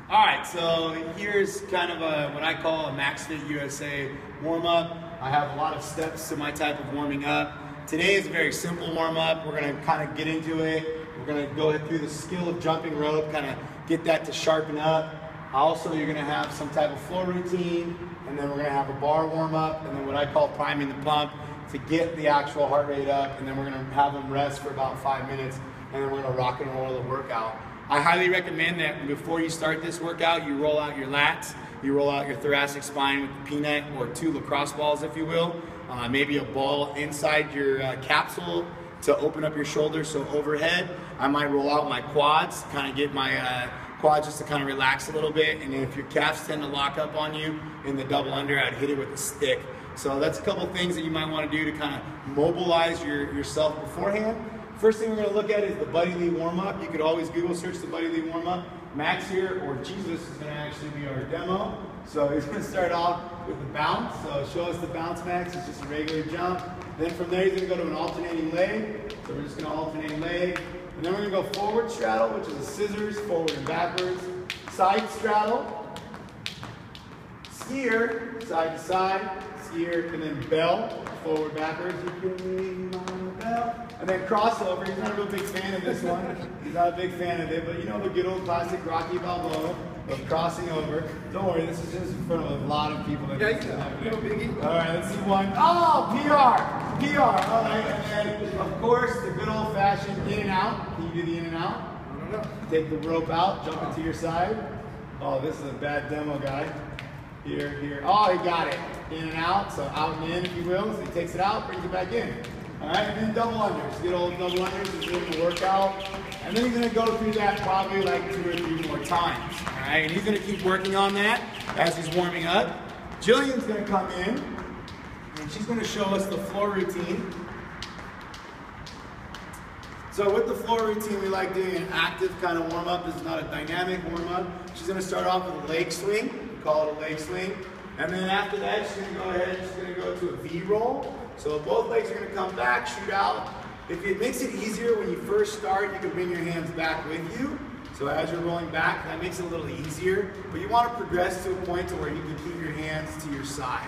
All right, so here's kind of what I call a Max Fit USA warm-up. I have a lot of steps to my type of warming up. Today is a very simple warm-up. We're gonna kind of get into it. We're gonna go through the skill of jumping rope, kind of get that to sharpen up. Also, you're gonna have some type of floor routine, and then we're gonna have a bar warm-up, and then what I call priming the pump to get the actual heart rate up, and then we're gonna have them rest for about 5 minutes, and then we're gonna rock and roll the workout. I highly recommend that before you start this workout, you roll out your lats, you roll out your thoracic spine with the peanut or 2 lacrosse balls, if you will. Maybe a ball inside your capsule to open up your shoulders. So overhead, I might roll out my quads, kind of get my quads just to kind of relax a little bit. And if your calves tend to lock up on you in the double under, I'd hit it with a stick. So that's a couple things that you might want to do to kind of mobilize yourself beforehand. First thing we're going to look at is the Buddy Lee warm-up. You could always Google search the Buddy Lee warm-up. Max here, or Jesus, is going to actually be our demo. So he's going to start off with the bounce. So show us the bounce, Max. It's just a regular jump. Then from there, he's going to go to an alternating leg. So we're just going to alternate leg. And then we're going to go forward straddle, which is a scissors, forward and backwards. Side straddle. Skier, side to side. Skier, and then bell, forward, backwards. You can lean on the bell. And then crossover. He's not a real big fan of this one. He's not a big fan of it, but you know the good old classic Rocky Balboa of crossing over. Don't worry, this is just in front of a lot of people. That All right, let's see one. Oh, PR. PR. All right, and then of course the good old fashioned in and out. Can you do the in and out? I don't know. Take the rope out, jump it to your side. Oh, this is a bad demo, guy. Here, here. Oh, he got it. In and out, so out and in, if you will. So he takes it out, brings it back in. All right, and then double unders. Good old double unders is doing the workout. And then he's going to go through that probably like 2 or 3 more times. All right, and he's going to keep working on that as he's warming up. Jillian's going to come in, and she's going to show us the floor routine. So with the floor routine, we like doing an active kind of warm-up. This is not a dynamic warm-up. She's going to start off with a leg swing. We call it a leg swing. And then after that, she's going to go ahead, she's going to go to a V-roll. So both legs are going to come back, shoot out. If it makes it easier when you first start, you can bring your hands back with you. So as you're rolling back, that makes it a little easier. But you want to progress to a point to where you can keep your hands to your side.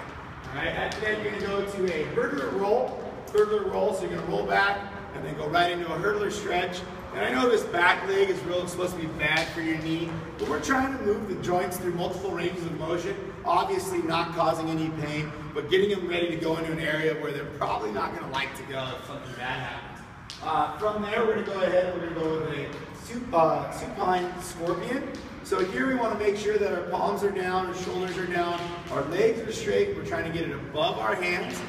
All right, after that, you're going to go to a hurdler roll. Hurdler roll, so you're going to roll back and then go right into a hurdler stretch. And I know this back leg is really supposed to be bad for your knee, but we're trying to move the joints through multiple ranges of motion, obviously not causing any pain, but getting them ready to go into an area where they're probably not going to like to go if something bad happens. From there, we're going to go ahead and we're going to go with a supine scorpion. So here we want to make sure that our palms are down, our shoulders are down, our legs are straight. We're trying to get it above our hands,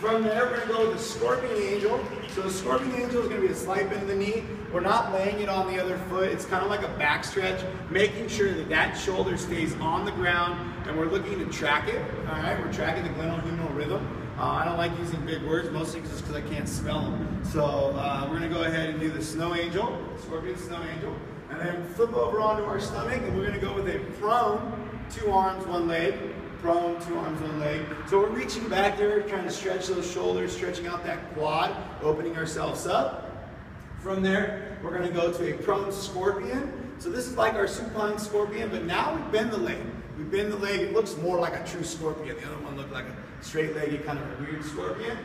From there, we're going to go with the scorpion angel. So the scorpion angel is going to be a slight bend of the knee. We're not laying it on the other foot. It's kind of like a back stretch, making sure that that shoulder stays on the ground, and we're looking to track it. All right, we're tracking the glenohumeral rhythm. I don't like using big words, mostly just because I can't spell them. So we're going to go ahead and do the snow angel, scorpion snow angel, and then flip over onto our stomach, and we're going to go with a prone, 2 arms, 1 leg. Prone, 2 arms, 1 leg. So we're reaching back there, trying to stretch those shoulders, stretching out that quad, opening ourselves up. From there, we're going to go to a prone scorpion. So this is like our supine scorpion, but now we bend the leg. We bend the leg. It looks more like a true scorpion. The other one looked like a straight-legged, kind of a weird scorpion.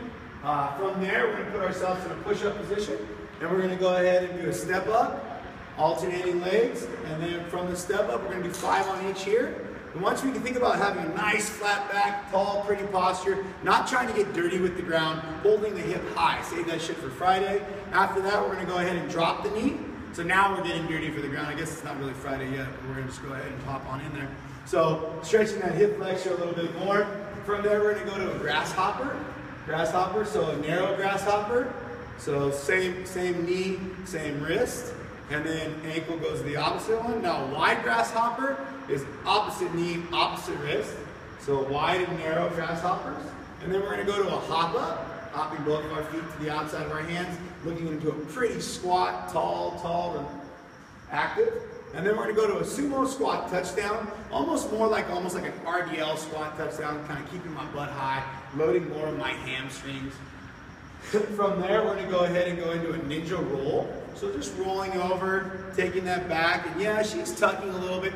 From there, we're going to put ourselves in a push-up position, and we're going to go ahead and do a step up, alternating legs, and then from the step up, we're going to do 5 on each here. And once we can think about having a nice flat back, tall, pretty posture, not trying to get dirty with the ground, holding the hip high. Save that shit for Friday. After that, we're going to go ahead and drop the knee. So now we're getting dirty for the ground. I guess it's not really Friday yet, but we're going to just go ahead and pop on in there. So stretching that hip flexor a little bit more. From there, we're going to go to a grasshopper. Grasshopper, so a narrow grasshopper. So same knee, same wrist. And then ankle goes to the opposite one. Now wide grasshopper is opposite knee, opposite wrist. So wide and narrow grasshoppers. And then we're going to go to a hop up, hopping both of our feet to the outside of our hands, looking into a pretty squat, tall and active. And then we're going to go to a sumo squat touchdown, almost like an RDL squat touchdown, kind of keeping my butt high, loading more of my hamstrings. From there, we're going to go ahead and go into a ninja roll. So just rolling over, taking that back, and yeah, she's tucking a little bit,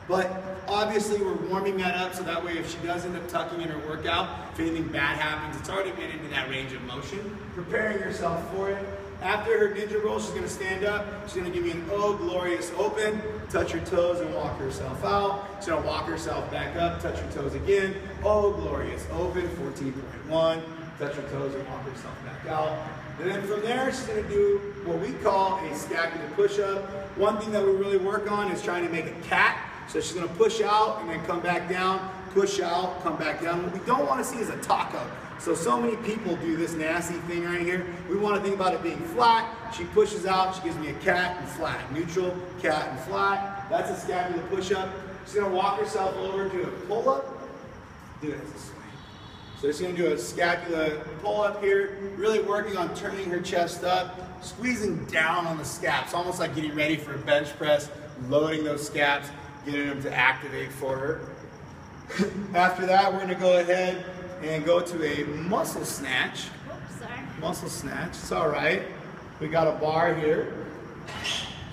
but obviously we're warming that up so that way if she does end up tucking in her workout, if anything bad happens, it's already been into that range of motion, preparing herself for it. After her ninja roll, she's going to stand up. She's going to give me an oh glorious open, touch her toes and walk herself out. She's going to walk herself back up, touch her toes again, oh glorious open, 14.1, touch her toes and walk herself back out. And then from there, she's going to do what we call a scapular push-up. One thing that we really work on is trying to make a cat. So she's going to push out and then come back down, push out, come back down. What we don't want to see is a taco. So many people do this nasty thing right here. We want to think about it being flat. She pushes out, she gives me a cat and flat. Neutral, cat and flat. That's a scapular push-up. She's going to walk herself over to a pull-up. Do it as a swing. So she's going to do a scapular pull-up here, really working on turning her chest up, squeezing down on the scaps, almost like getting ready for a bench press, loading those scaps, getting them to activate for her. After that, we're going to go ahead and go to a muscle snatch. Oops, sorry. Muscle snatch, it's all right. We got a bar here.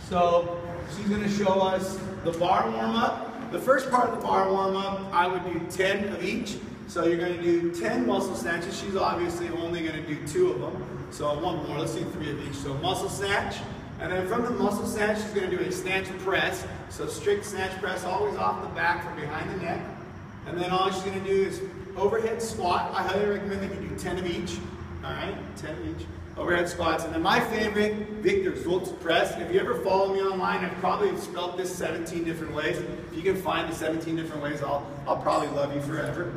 So she's going to show us the bar warm-up. The first part of the bar warm-up, I would do 10 of each. So you're going to do 10 muscle snatches. She's obviously only going to do 2 of them. So one more, let's do 3 of each. So muscle snatch, and then from the muscle snatch, she's going to do a snatch press. So strict snatch press, always off the back from behind the neck. And then all she's going to do is overhead squat. I highly recommend that you do 10 of each. All right, 10 of each. Overhead squats. And then my favorite, Victor Zoltz press. If you ever follow me online, I've probably spelled this 17 different ways. If you can find the 17 different ways, I'll probably love you forever.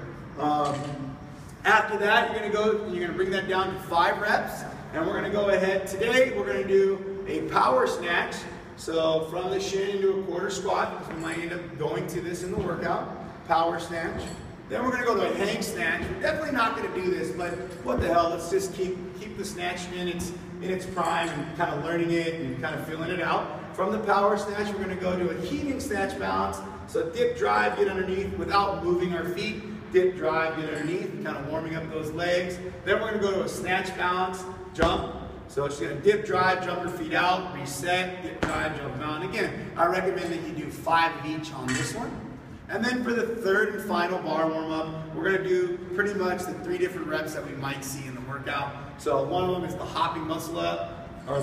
After that, you're going to bring that down to 5 reps. And we're going to go ahead. Today, we're going to do a power snatch. So from the shin into a quarter squat, because we might end up going to this in the workout. Power snatch. Then we're going to go to a hang snatch. We're definitely not going to do this, but what the hell, let's just keep the snatch in its prime and kind of learning it and kind of feeling it out. From the power snatch, we're going to go to a heaving snatch balance. So dip, drive, get underneath without moving our feet. Dip, drive, get underneath, kind of warming up those legs. Then we're going to go to a snatch balance, jump. So she's going to dip, drive, jump her feet out, reset, dip, drive, jump down. Again, I recommend that you do 5 of each on this one. And then for the third and final bar warm-up, we're going to do pretty much the 3 different reps that we might see in the workout. So one of them is the hopping muscle up, or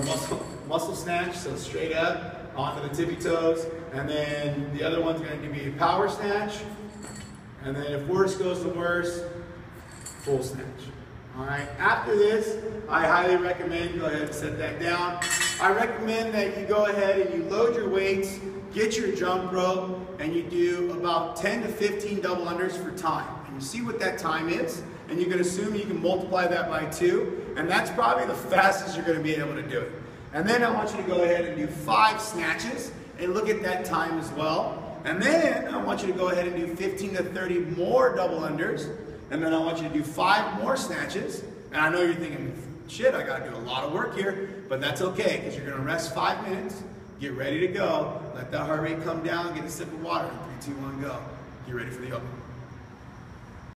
muscle snatch, so straight up onto the tippy toes. And then the other one's going to be a power snatch. And then if worse goes to worse, full snatch. All right, after this, I highly recommend, go ahead and set that down. I recommend that you go ahead and you load your weights, get your jump rope, and you do about 10 to 15 double unders for time. And you see what that time is, and you can assume you can multiply that by 2, and that's probably the fastest you're going to be able to do it. And then I want you to go ahead and do 5 snatches, and look at that time as well. And then I want you to go ahead and do 15 to 30 more double unders, and then I want you to do 5 more snatches. And I know you're thinking, shit, I got to do a lot of work here, but that's okay, because you're going to rest 5 minutes, get ready to go, let that heart rate come down, get a sip of water, 3, 2, 1, go. Get ready for the open.